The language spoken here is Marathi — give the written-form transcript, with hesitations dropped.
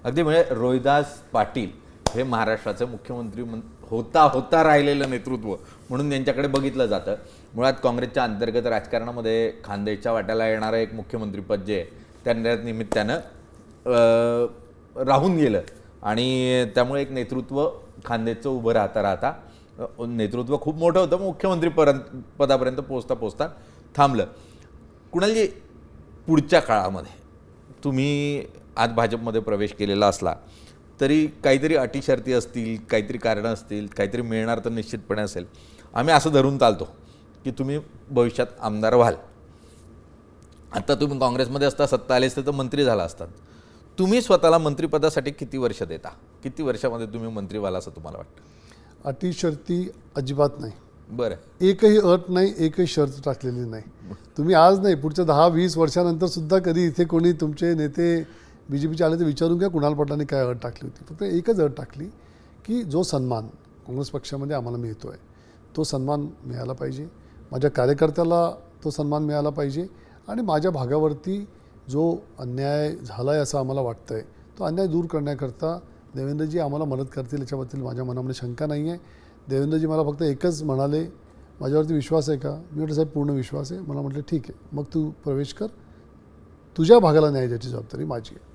अगदी म्हणजे रोहिदास पाटील हे महाराष्ट्राचे मुख्यमंत्री होता राहिलेलं नेतृत्व म्हणून त्यांच्याकडे बघितलं जातं. मुळात काँग्रेसच्या अंतर्गत राजकारणामध्ये खानदेशच्या वाट्याला येणारं एक मुख्यमंत्रीपद जे त्या निमित्तानं राहून गेलं आणि त्यामुळे एक नेतृत्व खानदेशचं उभं राहता नेतृत्व खूप मोठं होतं, मुख्यमंत्री पदापर्यंत पोचता थांबलं. कुणालजी, पुढच्या काळामध्ये तुम्ही आज भाजपमध्ये प्रवेश केलेला असला तरी काहीतरी अटी शर्ती असतील, काहीतरी कारणं असतील, काहीतरी मिळणार तर निश्चितपणे असेल. आम्ही असं धरून चालतो की तुम्ही भविष्यात आमदार व्हाल. आता तुम्ही काँग्रेसमध्ये असता, सत्ता आली असते तर मंत्री झाला असतात. तुम्ही स्वतःला मंत्रिपदासाठी किती वर्ष देता? किती वर्षामध्ये तुम्ही मंत्री व्हाल असं तुम्हाला वाटतं? अटी शर्ती अजिबात नाही. बरं, एकही अट नाही, एकही शर्त टाकलेली नाही. तुम्ही आज नाही, पुढच्या 10-20 वर्षानंतर सुद्धा कधी इथे कोणी तुमचे नेते BJPचे आले तर विचारून घ्या कुणाल पाटलांनी काय अट टाकली होती. फक्त एकच अट टाकली की जो सन्मान काँग्रेस पक्षामध्ये आम्हाला मिळतो आहे तो सन्मान मिळाला पाहिजे, माझ्या कार्यकर्त्याला तो सन्मान मिळाला पाहिजे आणि माझ्या भागावरती जो अन्याय झाला आहे असं आम्हाला वाटतं आहे तो अन्याय दूर करण्याकरता देवेंद्रजी आम्हाला मदत करतील याच्याबद्दल माझ्या मनामध्ये शंका नाही आहे. देवेंद्रजी मला फक्त एकच म्हणाले, माझ्यावरती विश्वास आहे का? मी म्हटलं साहेब पूर्ण विश्वास आहे. मला म्हटलं ठीक आहे, मग तू प्रवेश कर, तुझ्या भागाला न्याय द्यायची जबाबदारी माझी आहे.